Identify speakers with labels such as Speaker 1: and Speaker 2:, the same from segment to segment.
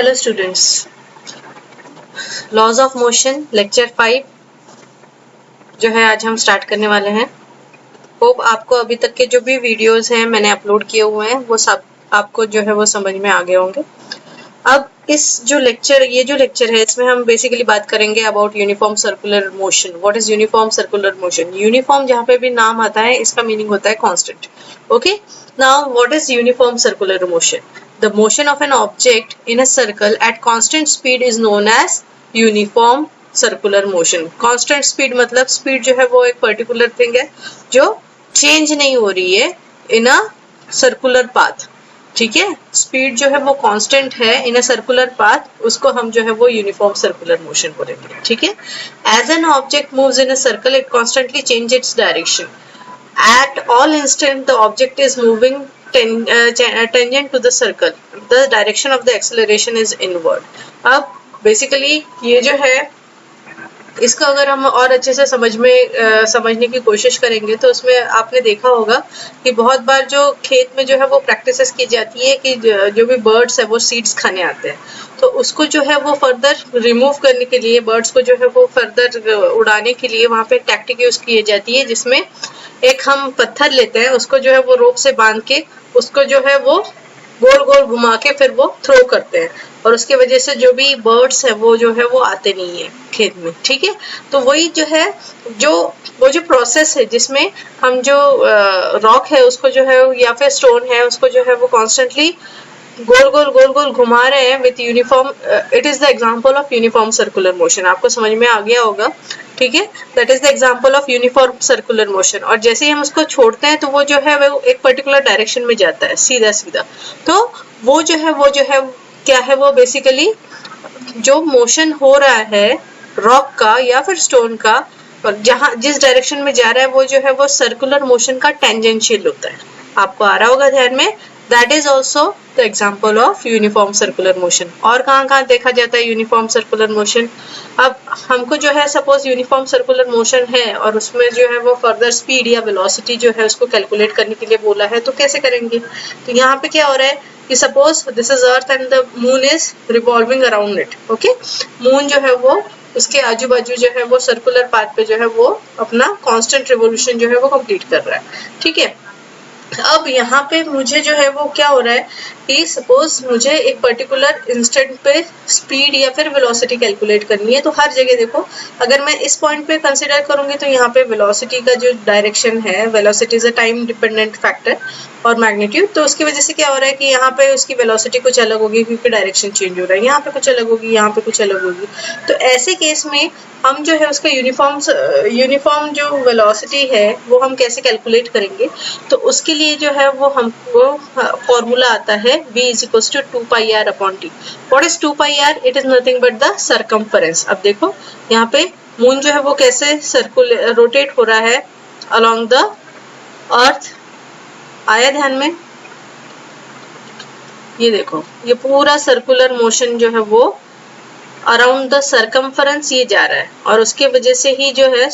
Speaker 1: Hello students, laws of motion lecture 5 जो है आज हम स्टार्ट करने वाले हैं। होप आपको अभी तक के जो भी वीडियोस हैं मैंने अपलोड किए हुए हैं वो सब आपको जो है वो समझ में आ गए होंगे। अब इस जो लेक्चर है इसमें हम बेसिकली बात करेंगे about uniform circular motion. What is uniform circular motion? Uniform जहाँ पे भी नाम आता है इसका मीनिंग होता है constant. Okay, now what is uniform circular motion? The motion of an object in a circle at constant speed is known as uniform circular motion. Constant speed मतलब speed जो है वो एक particular thing है जो change नहीं हो रही है in a circular path. ठीक है, स्पीड जो है वो कांस्टेंट है इन अ सर्कुलर पाथ, उसको हम जो है वो यूनिफॉर्म सर्कुलर मोशन बोलेंगे। ठीक है, as an object moves in a circle it constantly change its direction. At all instant the object is moving tangent to the circle. The direction of the acceleration is inward. अब basically ये जो है इसको अगर हम और अच्छे से समझने की कोशिश करेंगे तो उसमें आपने देखा होगा कि बहुत बार जो खेत में जो है वो प्रैक्टिसेस की जाती है कि जो भी बर्ड्स है वो सीड्स खाने आते हैं, तो उसको जो है वो फर्दर रिमूव करने के लिए, बर्ड्स को जो है वो फर्दर उड़ाने के लिए वहाँ पे टैक्टिक यूज की जाती है, जिसमें एक हम पत्थर लेते हैं, उसको जो है वो रोप से बांध के उसको जो है वो गोल गोल घुमा के फिर वो थ्रो करते हैं, और उसके वजह से जो भी बर्ड्स है वो जो है वो आते नहीं है खेत में। ठीक है, तो वही जो है वो जो प्रोसेस है जिसमें हम जो रॉक है उसको जो है या फिर स्टोन है उसको जो है वो कॉन्स्टेंटली गोल गोल घुमा रहे हैं with uniform, it is the example of uniform circular motion. आपको समझ में आ गया होगा। ठीक है, that is the example of uniform circular motion. और जैसे ही हम उसको छोड़ते हैं तो वो जो है वो एक पर्टिकुलर डायरेक्शन में जाता है सीधा सीधा। तो वो जो है क्या है, वो बेसिकली जो मोशन हो रहा है रॉक का या फिर स्टोन का, जहां जिस डायरेक्शन में जा रहा है वो जो है वो सर्कुलर मोशन का टेंजेंशियल होता है। आपको आ रहा होगा ध्यान में। That is also the example of uniform circular motion. और कहाँ देखा जाता है यूनिफॉर्म सर्कुलर मोशन? अब हमको जो है सपोज यूनिफॉर्म सर्कुलर मोशन है और उसमें जो है वो फर्दर स्पीड या वेलोसिटी जो है उसको कैलकुलेट करने के लिए बोला है, तो कैसे करेंगे? तो यहाँ पे क्या हो रहा है कि suppose this is earth and the moon is revolving around it. Okay, moon जो है वो उसके आजू बाजू जो है वो सर्कुलर पाथ पे जो है वो अपना कांस्टेंट रिवोल्यूशन जो है वो कंप्लीट कर रहा है। ठीक है, अब यहाँ पे मुझे जो है वो क्या हो रहा है कि सपोज मुझे एक पर्टिकुलर इंस्टेंट पे स्पीड या फिर वेलोसिटी कैलकुलेट करनी है, तो हर जगह देखो अगर मैं इस पॉइंट पे कंसीडर करूंगी तो यहाँ पे वेलोसिटी का जो डायरेक्शन है, velocity is a time dependent factor और मैग्नीट्यूड, तो उसकी वजह से क्या हो रहा है कि यहाँ पे उसकी वेलोसिटी कुछ अलग होगी क्योंकि डायरेक्शन चेंज हो रहा है, यहाँ पे कुछ अलग होगी, यहाँ पे कुछ अलग होगी। तो ऐसे केस में हम जो है उसका यूनिफॉर्म जो वेलोसिटी है वो हम कैसे कैलकुलेट करेंगे? तो उसके लिए जो है वो हमको फॉर्मूला आता है v is equals to 2πr/t. What is 2πr? It is nothing but the circumference. अब देखो यहाँ पे मून जो है वो कैसे रोटेट हो रहा है along the earth. आया ध्यान में? ये देखो ये पूरा सर्कुलर मोशन जो है वो अराउंड द सर्कमफरेंस ये जा रहा है, और उसके वजह से ही जो है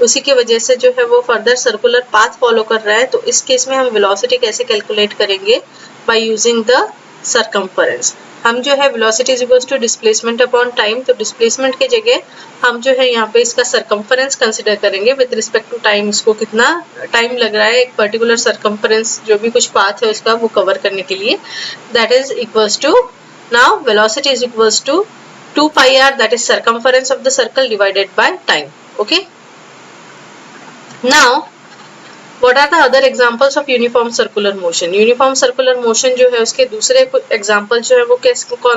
Speaker 1: उसी के वजह से जो है वो फर्दर सर्कुलर पाथ फॉलो कर रहा है। तो इस केस में हम वेलोसिटी कैसे कैलकुलेट करेंगे? By using the circumference. हम जो है velocity is equals to displacement upon time, तो डिस्प्लेसमेंट की जगह हम जो है यहाँ पे इसका सर्कमफरेंस कंसिडर करेंगे विद रिस्पेक्ट टू टाइम। इसको कितना टाइम लग रहा है एक पर्टिकुलर सर्कमफरेंस जो भी कुछ पाथ है उसका वो कवर करने के लिए, that is equals to, now velocity is equals to 2πr, that is circumference of the circle divided by time. Okay, now what are the other examples of uniform circular motion? Uniform circular motion जो है उसके दूसरे example जो है वो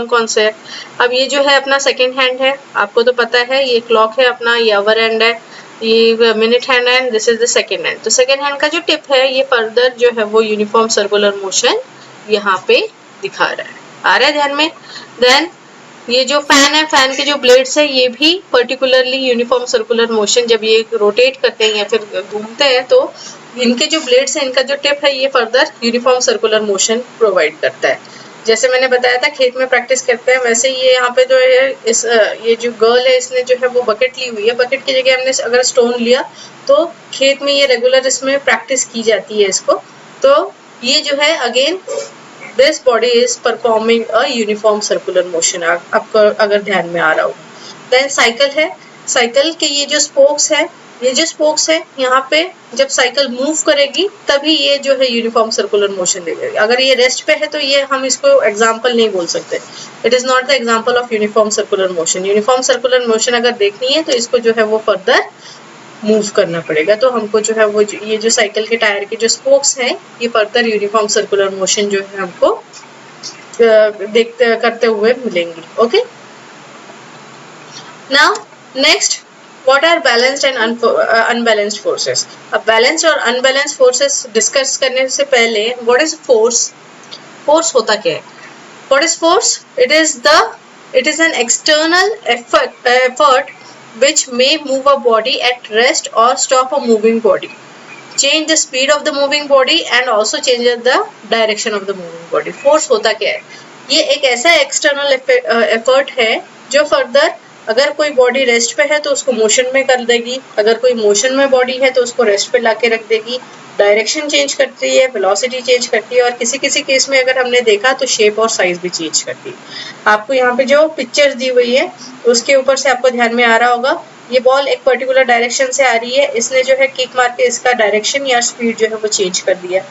Speaker 1: कौन से है? अब ये जो है अपना सेकेंड हैंड है, आपको तो पता है ये क्लॉक है अपना, ये आवर हैंड है, ये मिनट हैंड है, this is the second hand. तो सेकेंड हैंड का जो टिप है ये फर्दर जो है वो यूनिफॉर्म सर्कुलर मोशन यहाँ पे दिखा रहा है। आ रहा है ध्यान में? देन ये जो फैन है, फैन के जो ब्लेड्स है ये भी पर्टिकुलरली यूनिफॉर्म सर्कुलर मोशन, जब ये रोटेट करते हैं या फिर घूमते हैं तो इनके जो ब्लेड्स है इनका जो टिप है ये further uniform circular motion provide करता है। जैसे मैंने बताया था खेत में प्रैक्टिस करते हैं, वैसे ये यहाँ पे जो है ये जो गर्ल है इसने जो है वो बकेट ली हुई है, बकेट की जगह हमने अगर स्टोन लिया तो खेत में ये रेगुलर इसमें प्रैक्टिस की जाती है इसको। तो ये जो है again this body is performing a uniform circular motion, आपको अगर ध्यान में आ रहा हो। देन साइकिल है, साइकिल के ये जो स्पोक्स है, ये जो स्पोक्स है यहाँ पे जब साइकिल मूव करेगी तभी ये जो है यूनिफॉर्म सर्कुलर मोशन देगी। अगर ये रेस्ट पे है तो ये हम इसको एग्जाम्पल नहीं बोल सकते, it is not the example of uniform circular motion. Uniform circular motion अगर देखनी है तो इसको जो है वो फर्दर मूव करना पड़ेगा। तो हमको जो है वो ये जो साइकिल के टायर के जो स्पोक्स हैं ये फर्दर यूनिफॉर्म सर्कुलर मोशन जो है हमको देखते करते हुए मिलेंगी। Okay, now next, what are balanced and unbalanced forces? अब balanced और unbalanced forces डिस्कस करने से पहले what is force? Force होता क्या है? What is force? It is an external effort which may move a body at rest or stop a moving body, change the speed of the moving body and also change the direction of the moving body. Force होता क्या है? ये एक ऐसा external effort है जो further अगर कोई बॉडी रेस्ट पे है तो उसको मोशन में कर देगी, अगर कोई मोशन में बॉडी है तो उसको रेस्ट पे लाके रख देगी, डायरेक्शन चेंज करती है, वेलोसिटी चेंज करती है और किसी किसी केस में अगर हमने देखा तो शेप और साइज भी चेंज करती है। आपको यहाँ पे जो पिक्चर्स दी हुई है उसके ऊपर से आपको ध्यान में आ रहा होगा, ये बॉल एक पर्टिकुलर डायरेक्शन से आ रही है, इसने जो है किक मार के इसका डायरेक्शन या स्पीड जो है वो चेंज कर दिया।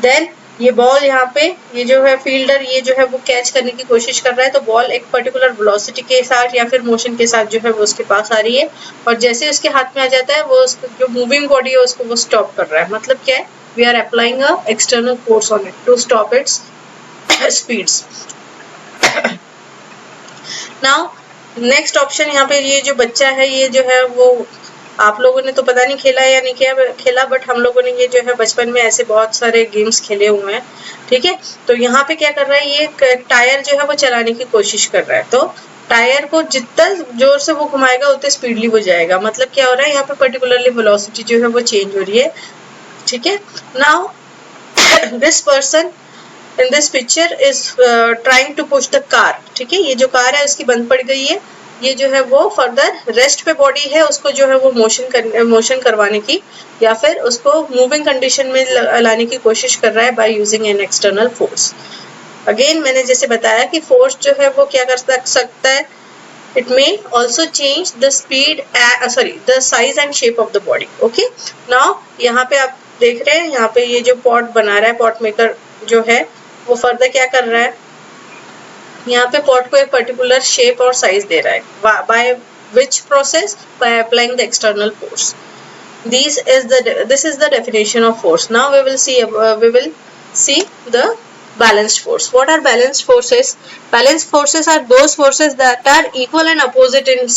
Speaker 1: देन ये बॉल यहाँ पे ये जो है फील्डर ये जो है वो कैच करने की कोशिश कर रहा है, तो बॉल एक पर्टिकुलर वेलोसिटी के साथ या फिर मोशन के साथ जो है वो उसके पास आ रही है और जैसे उसके हाथ में आ जाता है वो जो मूविंग बॉडी है उसको वो स्टॉप कर रहा है। मतलब क्या है, we are applying a external force on it to stop its speeds. Now next option, यहाँ पे ये जो बच्चा है ये जो है वो आप लोगों ने तो पता नहीं खेला या नहीं खेला, बट हम लोगों ने ये जो है बचपन में ऐसे बहुत सारे गेम्स खेले हुए हैं। ठीक है, तो यहाँ पे क्या कर रहा है, ये टायर जो है वो चलाने की कोशिश कर रहा है, तो टायर को जितना जोर से वो घुमाएगा उतने स्पीडली वो जाएगा। मतलब क्या हो रहा है, यहाँ पे पर्टिकुलरली वेलोसिटी जो है वो चेंज हो रही है। ठीक है, now this person in this picture is trying to push the car. ठीक है, ये जो कार है उसकी बंद पड़ गई है, ये जो है वो फर्दर रेस्ट पे बॉडी है, उसको जो है वो मोशन करवाने की या फिर उसको मूविंग कंडीशन में लाने की कोशिश कर रहा है by using an external force. Again मैंने जैसे बताया कि फोर्स जो है वो क्या कर सकता है, it may also change the speed the size and shape of the body. Okay, now यहाँ पे आप देख रहे हैं, यहाँ पे ये जो पॉट बना रहा है, पॉट मेकर जो है वो फर्दर क्या कर रहा है, यहाँ पे पॉट को एक पर्टिकुलर शेप और साइज दे रहा है। By which process? By applying the external force. this is the definition of force. Now we will see the balanced force. What are balanced forces? Balanced forces are those forces that are equal and opposite in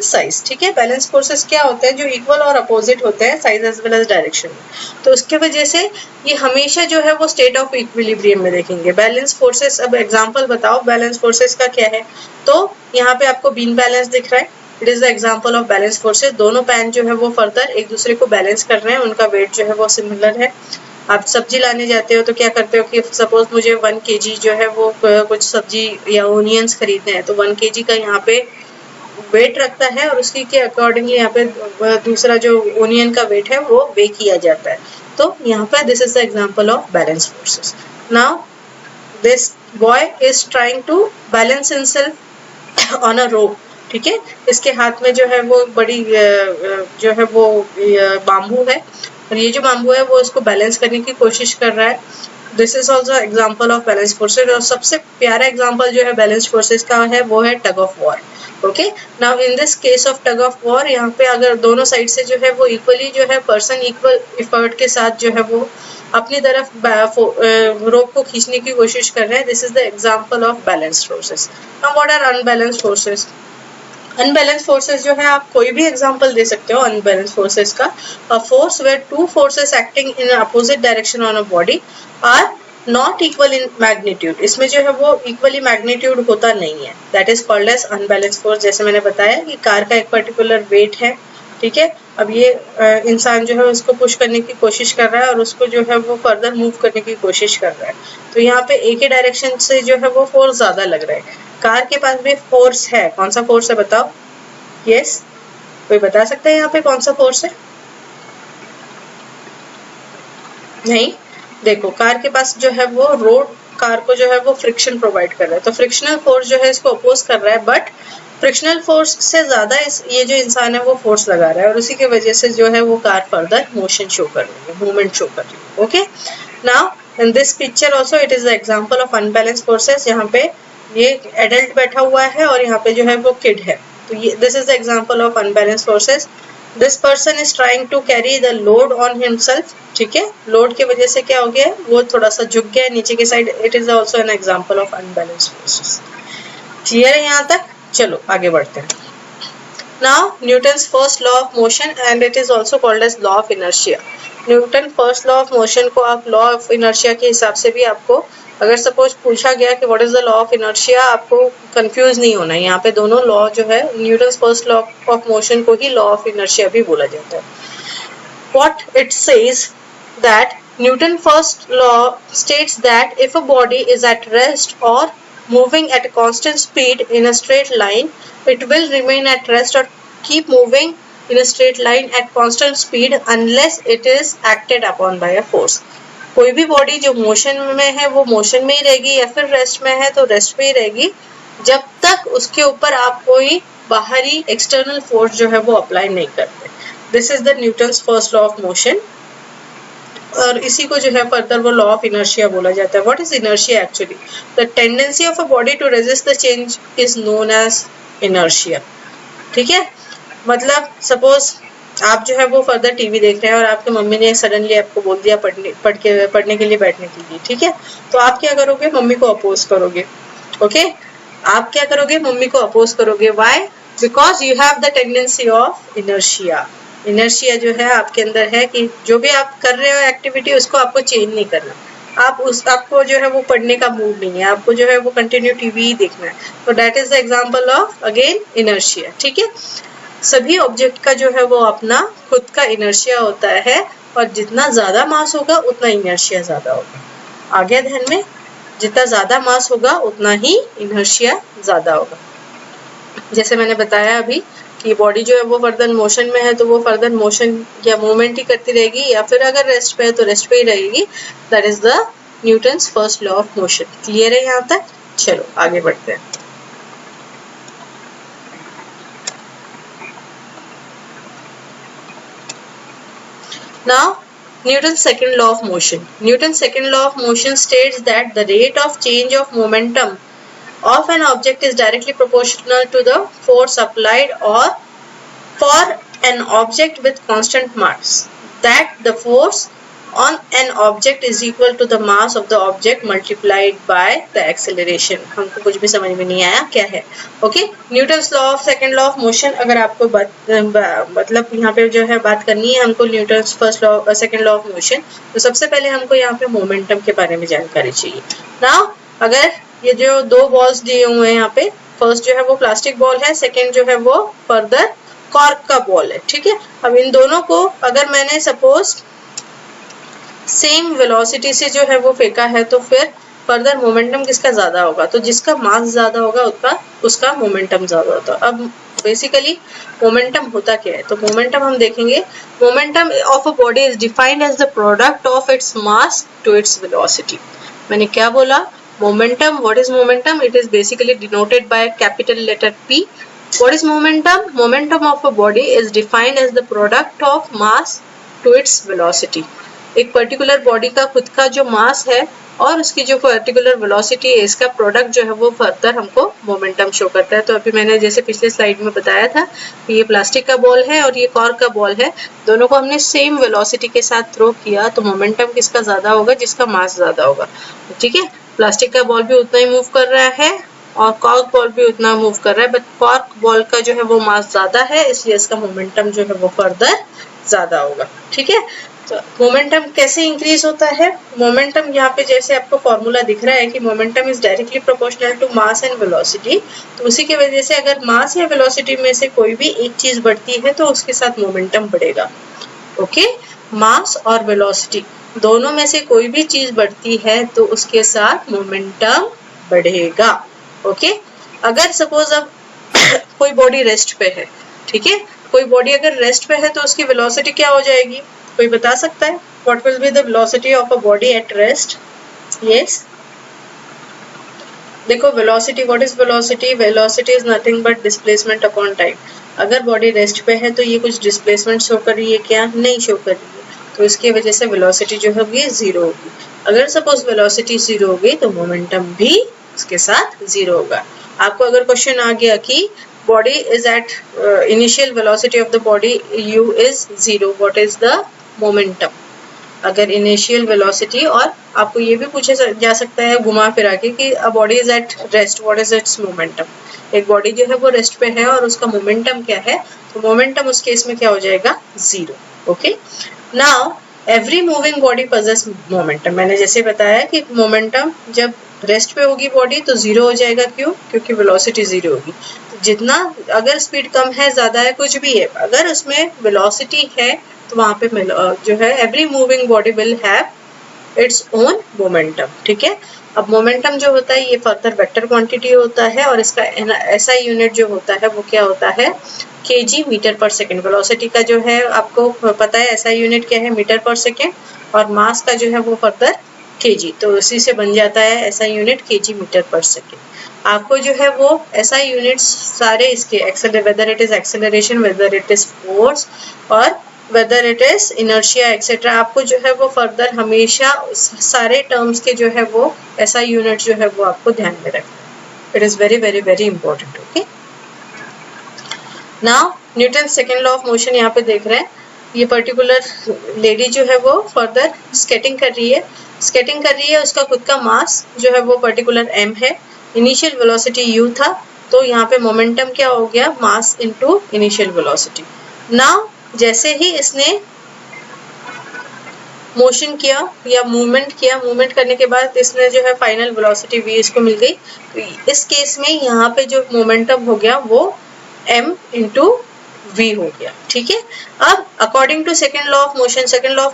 Speaker 1: size. ठीक है, balanced forces क्या होते हैं, जो equal और opposite होते हैं size as well as direction। तो उसके वजह से ये हमेशा जो है वो state of equilibrium में देखेंगे। balanced forces, अब example बताओ balanced forces का क्या है, तो यहाँ पे आपको beam balance दिख रहा है, it is the example of balance forces. दोनों पैन जो है वो फर्दर एक दूसरे को बैलेंस कर रहे हैं, उनका वेट जो है वो सिमिलर है। आप सब्जी लाने जाते हो तो क्या करते हो कि सपोज मुझे 1 kg जो है वो कुछ सब्जी या ओनियंस खरीदने हैं, तो 1 kg का यहाँ पे वेट रखता है और उसकी के अकॉर्डिंगली यहाँ पे दूसरा जो ओनियन का वेट है वो वे किया जाता है। तो यहाँ पे this is the example of balance forces. Now this boy is trying to balance himself on a rope. ठीक है, इसके हाथ में जो है वो बड़ी जो है वो बाम्बू है और ये जो बाम्बू है वो इसको बैलेंस करने की कोशिश कर रहा है। This is also example of balance forces. और सबसे प्यारा एग्जाम्पल जो है बैलेंस फोर्सेस का है वो है tug of war. Okay, now in this case of tug of war, यहाँ पे अगर दोनों साइड से जो है वो इक्वली जो है पर्सन इक्वल एफर्ट के साथ जो है वो अपनी तरफ रोप को खींचने की कोशिश कर रहे हैं। This is the example of balance forces. Now what are unbalanced forces? Unbalance forces जो है आप कोई भी एग्जांपल दे सकते हो अनबैलेंस फोर्सेस का। A force where two forces acting in opposite direction on a body are not equal in magnitude. इसमें जो है वो इक्वली मैग्नीट्यूड होता नहीं है, that is called as unbalance force. जैसे मैंने बताया कि कार का एक पर्टिकुलर वेट है, ठीक है, अब ये इंसान जो है उसको पुश करने की कोशिश कर रहा है और उसको जो है वो फर्दर मूव करने की कोशिश कर रहा है, तो यहाँ पे एक ही डायरेक्शन से जो है वो फोर्स ज्यादा लग रहा है। कार के पास भी फोर्स है, कौन सा फोर्स है बताओ? यस, कोई बता सकता है यहाँ पे कौन सा फोर्स है? नहीं, देखो कार के पास जो है वो रोड कार को जो है वो फ्रिक्शन प्रोवाइड कर रहा है, तो फ्रिक्शनल फोर्स जो है इसको अपोज कर रहा है, बट फ्रिक्शनल फोर्स से ज्यादा ये जो इंसान है वो फोर्स लगा रहा है और उसी की वजह से जो है वो कार फर्दर मोशन शो कर रही है, मूवमेंट शो कर रही है। Okay, now in this picture also it is the example of unbalance forces. यहाँ पे ये एडल्ट बैठा हुआ है और यहाँ पे जो है वो किड है, तो ये this is the example of unbalance forces. This person is trying to carry the load on himself, ठीक है, लोड की वजह से क्या हो गया, वो थोड़ा सा झुक गया नीचे की side, it is also an example of unbalance forces. Clear है यहाँ तक? चलो आगे बढ़ते हैं। Now Newton's first law of motion and it is also called as law of inertia. Newton first law of motion को आप लॉ ऑफ इनर्शिया के हिसाब से भी आपको अगर सपोज पूछा गया कि what is the law of inertia, आपको कंफ्यूज नहीं होना है। यहाँ पे दोनों लॉ जो है Newton's first law of motion को ही लॉ ऑफ इनर्शिया भी बोला जाता है। What it says that Newton first law states that if a body is at rest or moving at a constant speed in a straight line, it will remain at rest or keep moving in a straight line at constant speed unless it is acted upon by a force. कोई भी body जो motion में है वो motion में ही रहेगी, या फिर रेस्ट में है तो रेस्ट में ही रहेगी, जब तक उसके ऊपर आप कोई बाहरी एक्सटर्नल फोर्स जो है वो अप्लाई नहीं करते। This is the Newton's first law of motion, और इसी को जो है फर्दर वो लॉ ऑफ इनर्शिया बोला जाता है। What is inertia actually? The tendency of a body to resist the change is known as inertia. ठीक है, मतलब सपोज आप जो है वो फर्दर टीवी देख रहे हैं और आपके मम्मी ने सडनली आपको बोल दिया पढ़ने के लिए बैठने के लिए, ठीक है, तो आप क्या करोगे? मम्मी को अपोज करोगे। ओके, आप क्या करोगे? मम्मी को अपोज करोगे। Why? Because you have the tendency of inertia. Inertia जो है आपके अंदर है कि जो भी आप कर रहे हो एक्टिविटी उसको आपको चेंज नहीं करना, आपको जो है वो पढ़ने का मूड नहीं है, आपको जो है वो कंटिन्यू टीवी ही देखना है। तो that is the example of again inertia. ठीक है, सभी ऑब्जेक्ट का जो है वो अपना खुद का इनर्शिया होता है, और जितना ज्यादा मास होगा उतना इनर्शिया ज्यादा होगा। आ गया ध्यान में? जितना ज्यादा मास होगा उतना ही इनर्शिया ज्यादा होगा। जैसे मैंने बताया अभी कि बॉडी जो है वो फर्दर मोशन में है तो वो फर्दर मोशन या मूवमेंट ही करती रहेगी, या फिर अगर रेस्ट पे है तो रेस्ट पे ही रहेगी। That is the Newton's first law of motion. Clear है यहाँ तक? चलो आगे बढ़ते हैं। Now, Newton's second law of motion. Newton's second law of motion states that the rate of change of momentum of an object is directly proportional to the force applied or for an object with constant mass. That the force on an object is equal to the mass of the object multiplied by the acceleration. हमको कुछ भी समझ में नहीं आया क्या है? Okay, Newton's law of second law of motion अगर आपको मतलब यहाँ पे जो है बात करनी है हमको Newton's first law second law of motion, तो सबसे पहले हमको यहाँ पे मोमेंटम के बारे में जानकारी चाहिए। नाउ अगर ये जो दो बॉल्स दिए हुए हैं यहाँ पे, फर्स्ट जो है वो प्लास्टिक बॉल है, सेकेंड जो है वो फर्दर कॉर्क का बॉल है। ठीक है, अब इन दोनों को अगर मैंने सपोज सेम वेलोसिटी से जो है वो फेंका है तो फिर फर्दर मोमेंटम किसका ज्यादा होगा? तो जिसका मास ज्यादा होगा उसका मोमेंटम ज्यादा होता है। अब बेसिकली मोमेंटम होता क्या है? तो मोमेंटम हम देखेंगे, momentum of a body is defined as the product of its mass to its velocity. मैंने क्या बोला? Momentum, what is momentum? It is basically denoted by capital letter P. What is momentum? Momentum of a body is defined as the product of mass to its velocity. एक particular body का खुद का जो मास है और उसकी जो particular velocity है, इसका प्रोडक्ट जो है वो फर्दर हमको मोमेंटम शो करता है। तो अभी मैंने जैसे पिछले स्लाइड में बताया था कि ये प्लास्टिक का बॉल है और ये कॉर्क का बॉल है, दोनों को हमने सेम वेलोसिटी के साथ थ्रो किया तो मोमेंटम किसका ज्यादा होगा? जिसका मास ज्यादा होगा। ठीक है, प्लास्टिक का बॉल भी उतना ही मूव कर रहा है और कॉर्क बॉल भी उतना मूव कर रहा है, बट कॉर्क बॉल का जो है वो मास ज्यादा है, इसलिए इसका मोमेंटम जो है वो फर्दर ज्यादा होगा। ठीक है, तो मोमेंटम कैसे इंक्रीज होता है? मोमेंटम यहाँ पे जैसे आपको फॉर्मूला दिख रहा है कि momentum is directly proportional to mass and velocity, तो उसी की वजह से अगर मास या वेलोसिटी में से कोई भी एक चीज बढ़ती है तो उसके साथ मोमेंटम बढ़ेगा। ओके, मास और वेलोसिटी दोनों में से कोई भी चीज बढ़ती है तो उसके साथ मोमेंटम बढ़ेगा। ओके, अगर सपोज अब कोई बॉडी रेस्ट पे है, ठीक है, कोई बॉडी अगर रेस्ट पे है तो उसकी वेलोसिटी क्या हो जाएगी? कोई बता सकता है? what will be the velocity of a body at rest? Yes, देखो velocity, what is velocity? Velocity is nothing but displacement upon time. अगर बॉडी रेस्ट पे है तो ये कुछ डिस्प्लेसमेंट शो कर रही है क्या? नहीं शो कर रही है, तो इसकी वजह से वेलोसिटी जो होगी जीरो होगी। अगर सपोज वेलोसिटी जीरो होगी तो मोमेंटम भी उसके साथ जीरो होगा। आपको अगर क्वेश्चन आ गया कि body is at initial velocity of the body u is zero, what is the momentum? अगर इनिशियल वेलोसिटी, और आपको ये भी पूछा जा सकता है घुमा फिरा के कि अ body is at rest, what is it's momentum? एक बॉडी जो है वो रेस्ट पे है और उसका मोमेंटम क्या है? तो मोमेंटम उस केस में क्या हो जाएगा? Zero. Okay, now every moving body possess momentum. मैंने जैसे बताया कि मोमेंटम जब रेस्ट पे होगी बॉडी तो जीरो हो जाएगा। क्यों? क्योंकि वेलोसिटी जीरो होगी। तो जितना, अगर स्पीड कम है, ज्यादा है, कुछ भी है, अगर उसमें वेलोसिटी है तो वहां पे जो है every moving body will have its own momentum. ठीक है, अब मोमेंटम जो होता है ये फर्दर वेक्टर क्वांटिटी होता है और इसका ऐसा यूनिट जो होता है वो क्या होता है? केजी मीटर पर सेकेंड। वेलोसिटी का जो है आपको पता है ऐसा यूनिट क्या है? मीटर पर सेकेंड, और मास का जो है वो फर्दर केजी, तो इसी से बन जाता है ऐसा यूनिट केजी मीटर पर सेकेंड। आपको जो है वो ऐसा यूनिट सारे इसके whether it is acceleration, whether it is force, और whether it is inertia etcetera, आपको जो है वो फर्दर हमेशा सारे टर्म्स के जो है वो ऐसा यूनिट जो है वो आपको ध्यान में रखना। It is very very very important. Okay, now Newton second law of motion यहाँ पे देख रहे हैं। ये पर्टिकुलर लेडी जो है वो फर्दर स्केटिंग कर रही है, उसका खुद का मास जो है वो पर्टिकुलर m है, इनिशियल वेलोसिटी u था, तो यहाँ पे मोमेंटम क्या हो गया? Mass into initial velocity. Now जैसे ही इसने मोशन किया या मूवमेंट किया, मूवमेंट करने के बाद इसने जो है फाइनल वेलोसिटी v इसको मिल गई, तो इस केस में यहाँ पे जो मोमेंटम हो गया वो m इंटू v हो गया। ठीक है, अब according to second law of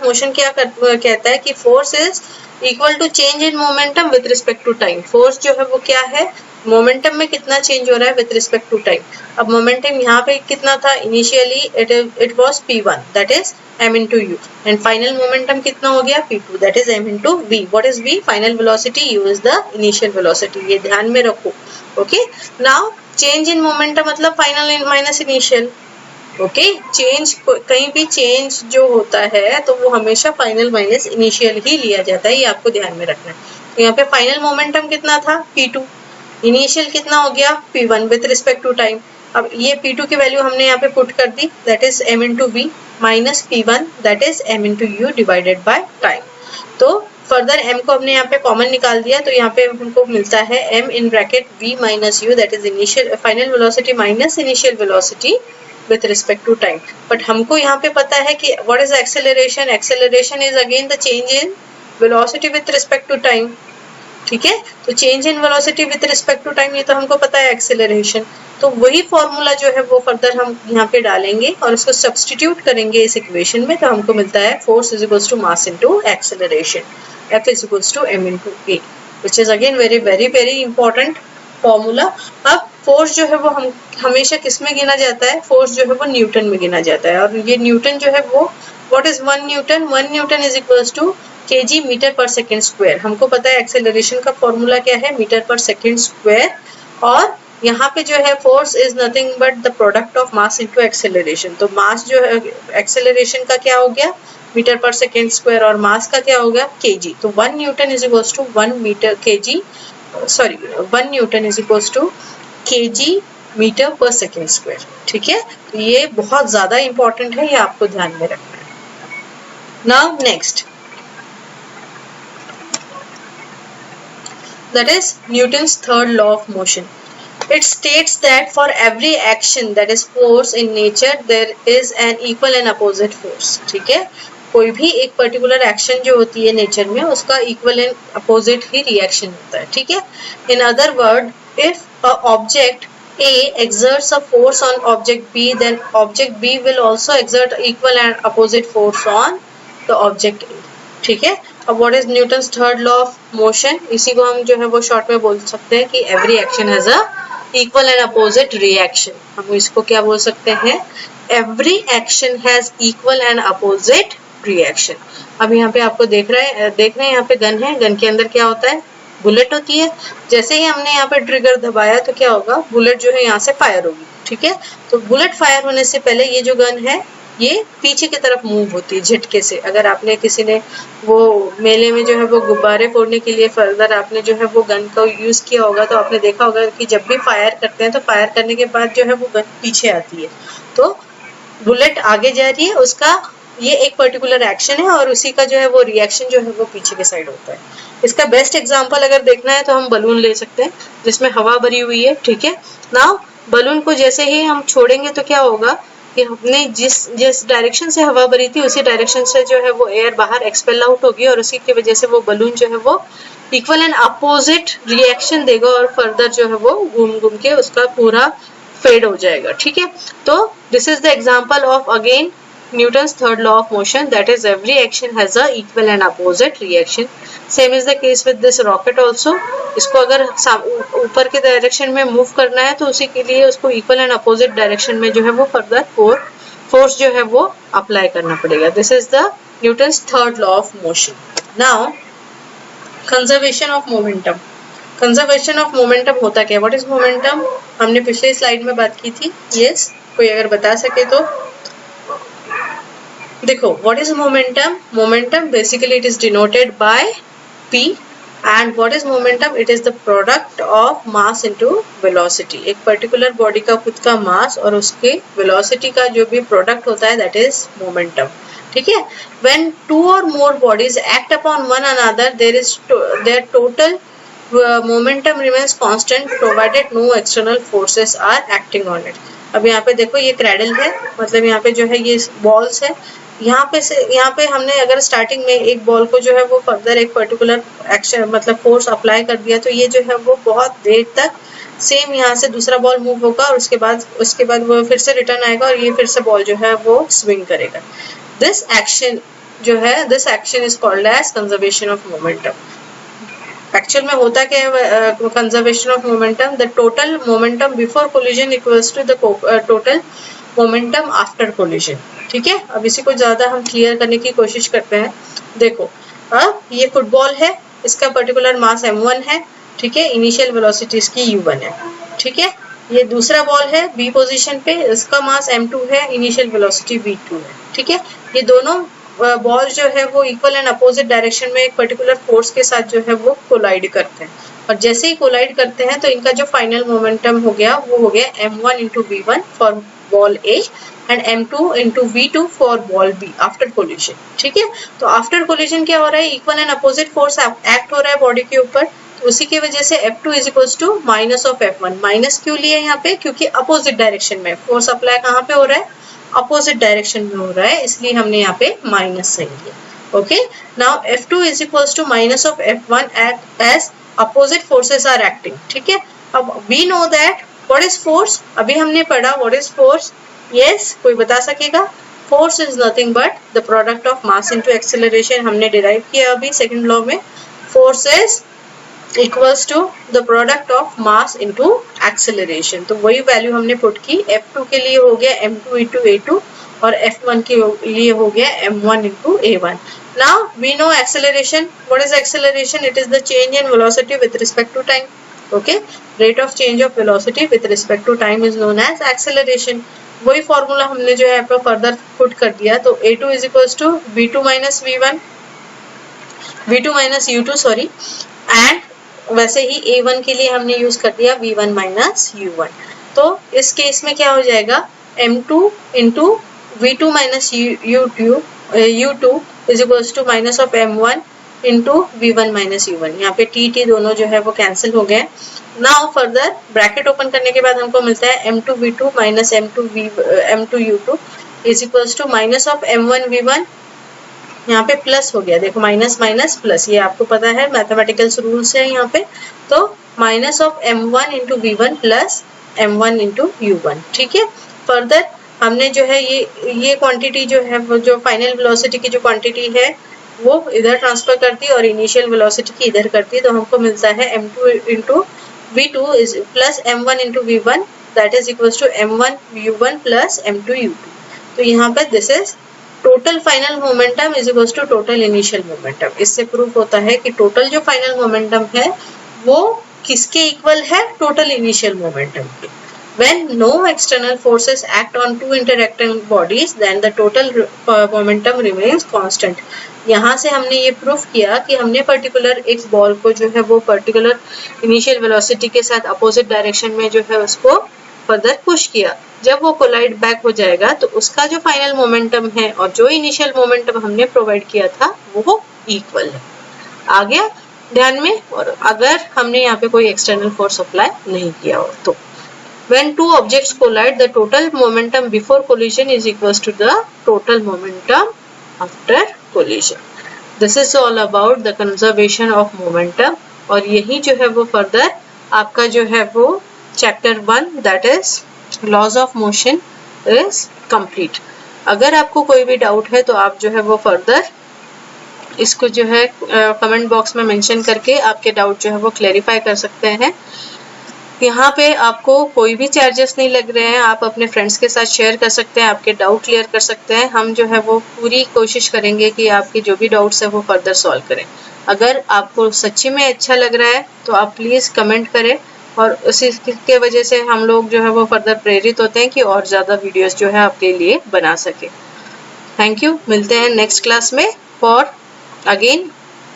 Speaker 1: motion क्या कहता है कि force is equal to change in momentum with respect to time. Force जो है वो क्या है? मोमेंटम में कितना चेंज हो रहा है विद रिस्पेक्ट टू टाइम। अब मोमेंटम यहाँ पे कितना था? Initially it was p1 that is m into u, and final momentum कितना हो गया? p2 that is m into v। What is v? Final velocity, u is the initial velocity, ये ध्यान में रखो। Okay, now change in momentum मतलब final minus initial. Okay, change, कहीं भी चेंज जो होता है तो वो हमेशा फाइनल माइनस इनिशियल ही लिया जाता है, ये आपको ध्यान में रखना है। तो यहाँ पे फाइनल मोमेंटम कितना था? p2, इनिशियल कितना हो गया? p1 with respect to time. अब ये p2 की वैल्यू हमने यहाँ पे पुट कर दी, that is m into v minus p1 that is m into u divided by time. तो फर्दर m को हमने यहाँ पे कॉमन निकाल दिया, तो यहाँ पे हमको मिलता है m in bracket v minus u that is initial final velocity minus initial velocity with respect to time। but हमको यहाँ पे पता है कि what is acceleration? acceleration is again the change in velocity with respect to time। ठीक है, तो change in velocity with respect to time ये तो हमको पता है acceleration। तो वही फॉर्मूला जो है वो फर्दर हम यहाँ पे डालेंगे और उसको सब्सटीट्यूट करेंगे इस इक्वेशन में, तो हमको मिलता है force is equals to mass into acceleration, F is equals to m into a, which is again very very very important formula. अब फोर्स जो है वो हम हमेशा किस में गिना जाता है? फोर्स जो है वो न्यूटन में गिना जाता है, और ये न्यूटन जो है वो what is 1 Newton? 1 Newton is equals to KG metre पर सेकेंड स्क्वायर। हमको पता है एक्सेलरेशन का फॉर्मूला क्या है? मीटर पर सेकेंड स्क्वायर, और यहाँ पे जो है force is nothing but the product of mass into acceleration. तो मास जो है एक्सेलरेशन का क्या हो गया? मीटर पर सेकेंड स्क्वायर, और मास का क्या हो गया? केजी। तो 1 Newton is equals to 1 Newton is equals to KG metre पर सेकेंड स्क्वायर। ठीक है, तो ये बहुत ज्यादा इंपॉर्टेंट है, ये आपको ध्यान में रखना है। Now next, that is Newton's third law of motion. It states that for every action that is force in nature there is an equal and opposite force। ठीक है, कोई भी एक पर्टिकुलर एक्शन जो होती है नेचर में उसका equal and opposite he reaction होता है। ठीक है, in other word, if a object A exerts a force on object B, then object B will also exert equal and opposite force on the object A। ठीक है, अब what is Newton's third law of motion? इसी को हम जो है वो short में बोल सकते हैं कि every action has a equal and opposite reaction। हम इसको क्या बोल सकते हैं? Every action has equal and opposite reaction. अब यहाँ पे आपको देख रहे हैं यहाँ पे गन है, गन के अंदर क्या होता है, बुलेट होती है। जैसे ही हमने यहाँ पे ट्रिगर दबाया तो क्या होगा, बुलेट जो है यहाँ से फायर होगी, ठीक है। तो बुलेट फायर होने से पहले ये जो गन है ये पीछे की तरफ मूव होती है झटके से। अगर आपने किसी ने वो मेले में जो है वो गुब्बारे फोड़ने के लिए फर्दर आपने जो है वो गन का यूज किया होगा तो आपने देखा होगा कि जब भी फायर करते हैं तो फायर करने के बाद जो है वो गन पीछे आती है, तो बुलेट आगे जा रही है, उसका ये एक पर्टिकुलर एक्शन है और उसी का जो है वो रिएक्शन जो है वो पीछे के साइड होता है। इसका बेस्ट एग्जांपल अगर देखना है तो हम बलून ले सकते हैं जिसमें हवा भरी हुई है, ठीक है। नाउ बलून को जैसे ही हम छोड़ेंगे तो क्या होगा कि हमने जिस डायरेक्शन से हवा भरी थी उसी डायरेक्शन से जो है वो एयर बाहर एक्सपेल आउट होगी और उसी की वजह से वो बलून जो है वो इक्वल एंड अपोजिट रिएक्शन देगा और फर्दर जो है वो घूम घूम के उसका पूरा फेड हो जाएगा, ठीक है। तो this is the example of again Newton's third law of motion, that is every action has a equal and opposite reaction. Same is the case with this rocket also. इसको अगर ऊपर के डायरेक्शन में मूव करना है तो उसी के लिए उसको इक्वल एंड अपोजिट डायरेक्शन में जो है वो फर्दर फोर्स जो है वो अप्लाई करना पड़ेगा। This is the Newton's third law of motion. Now conservation of momentum. Conservation of momentum होता क्या है, व्हाट इज मोमेंटम, हमने पिछले स्लाइड में बात की थी। यस, कोई अगर बता सके तो देखो, what is momentum? Momentum basically it is denoted by P, and what is momentum? It is the product of mass into velocity. एक particular body का खुद का mass और उसके velocity का जो भी product होता है that is momentum. ठीक है। When two or more bodies act upon one another, their total momentum remains constant provided no external forces are acting on it. अब यहाँ पे देखो ये क्रैडल है, मतलब यहाँ पे जो है ये बॉल्स है। यहाँ पे हमने अगर स्टार्टिंग में एक बॉल को जो है वो फर्दर एक पर्टिकुलर एक्शन मतलब फोर्स अप्लाई कर दिया तो ये जो है वो बहुत देर तक सेम यहाँ से दूसरा बॉल मूव होगा और उसके बाद वो फिर से रिटर्न आएगा और ये फिर से बॉल जो है वो स्विंग करेगा। This action is called as conservation of momentum. Actual में होता क्या है conservation of momentum, the total momentum before collision equals to the total momentum after collision, ठीक है। अब इसी को ज्यादा हम क्लियर करने की कोशिश करते हैं। देखो, अब ये फुटबॉल है, इसका पर्टिकुलर मास m1 है, ठीक है, इनिशियल वेलोसिटी इसकी u1 है, ठीक है। ये दूसरा बॉल है बी पोजीशन पे, इसका मास m2 है, इनिशियल वेलोसिटी v2 है, ठीक है। ये दोनों बॉल जो है वो इक्वल एंड अपोजिट डायरेक्शन में एक पर्टिकुलर फोर्स के साथ जो है वो कोलाइड करते हैं और जैसे ही कोलाइड करते हैं तो इनका जो फाइनल मोमेंटम हो गया वो हो गया m1 into v1 for ball A and m2 into v2 for ball B after collision, ठीक है। तो आफ्टर कोलिजन क्या हो रहा है, equal and opposite force act हो रहा है बॉडी के ऊपर, तो उसी की वजह से F2 is equal to minus of F1। Minus क्यों लिया यहाँ पे, क्योंकि अपोजिट डायरेक्शन में फोर्स अप्लाई कहाँ पे हो रहा है, अपोजिट डायरेक्शन में हो रहा है, इसलिए हमने यहाँ पे माइनस सही लिया। Okay, now F2 is equal to minus of F1 as opposite forces are acting, ठीक है। अब we know that what is force, अभी हमने पढ़ा व्हाट इज फोर्स। यस, कोई बता सकेगा, force is nothing but the product of mass into acceleration, हमने डिराइव किया अभी सेकंड लॉ में। Force is equals to the product of mass into acceleration, तो वही वैल्यू हमने पुट की। F2 के लिए हो गया m2 into a2 और F1 के लिए हो गया m1 into a1। Now we know acceleration. What is acceleration? It is the change in velocity with respect to time. Okay, rate of change of velocity with respect to time is known as acceleration. वही formula हमने जो है further put कर दिया, तो a2 is equals to v2 minus u2 sorry, and वैसे ही a1 के लिए हमने यूज कर दिया v1 minus u1। तो इस केस में क्या हो जाएगा, m2 into v2 minus u2 is equals to minus of m1 into v1 minus u1। यहाँ पे t दोनों जो है वो कैंसिल हो गए। नाउ फर्दर ब्रैकेट ओपन करने के बाद हमको मिलता है m2 v2 minus m2 u2 is equals to minus of m1 v1, यहाँ पे प्लस हो गया, देखो माइनस माइनस प्लस, ये आपको पता है मैथमेटिकल रूल्स है यहाँ पे। तो minus of m1 into v1 plus m1 into u1, ठीक है। फर्दर हमने जो है ये क्वांटिटी जो है वो जो फाइनल वेलोसिटी की जो क्वांटिटी है वो इधर ट्रांसफर कर दी और इनिशियल वेलोसिटी की इधर कर दी, तो हमको मिलता है m2 into v2 is plus m1 into v1 that is equals to m1 u1 plus m2 u2। तो यहाँ पे this is total final momentum is equal to total initial momentum. इससे प्रूफ होता है कि टोटल जो फाइनल मोमेंटम है वो किसके इक्वल है, टोटल इनिशियल मोमेंटम के। When no external forces act on two interacting bodies, then the total momentum remains constant। यहाँ से हमने ये प्रूफ किया कि हमने पर्टिकुलर एक बॉल को जो है वो पर्टिकुलर इनिशियल वेलोसिटी के साथ अपोजिट डायरेक्शन में जो है उसको फर्दर पुश किया। जब वो कोलाइड बैक हो जाएगा तो उसका जो फाइनल मोमेंटम है और जो इनिशियल मोमेंटम हमने प्रोवाइड किया था वो इक्वल है। आ गया ध्यान में। और अगर हमने यहाँ पे कोई एक्सटर्नल फोर्स अप्लाई नहीं किया हो तो when two objects collide, the total momentum before collision is equals to the total momentum after collision। This is all about the conservation of momentum। और यही जो है वो फर्दर आपका जो है वो chapter 1 that is laws of motion is complete। अगर आपको कोई भी डाउट है तो आप जो है वो फर्दर इसको जो है कमेंट बॉक्स में मेंशन करके आपके डाउट जो है वो क्लेरिफाई कर सकते हैं। यहाँ पे आपको कोई भी चार्जेस नहीं लग रहे हैं, आप अपने फ्रेंड्स के साथ शेयर कर सकते हैं, आपके डाउट क्लियर कर सकते हैं। हम जो है वो पूरी कोशिश करेंगे कि आपके जो भी डाउट्स है वो फर्दर सॉल्व करें। अगर आपको सच्ची में अच्छा लग रहा है तो आप प्लीज़ कमेंट करें और उसी के वजह से हम लोग जो है वो फर्दर प्रेरित होते हैं कि और ज़्यादा वीडियोस जो है आपके लिए बना सके। Thank you. मिलते हैं नेक्स्ट क्लास में फॉर अगेन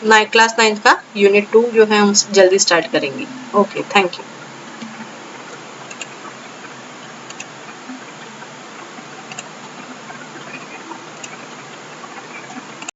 Speaker 1: क्लास 9 का यूनिट 2 जो है हम जल्दी स्टार्ट करेंगे। Okay, thank you.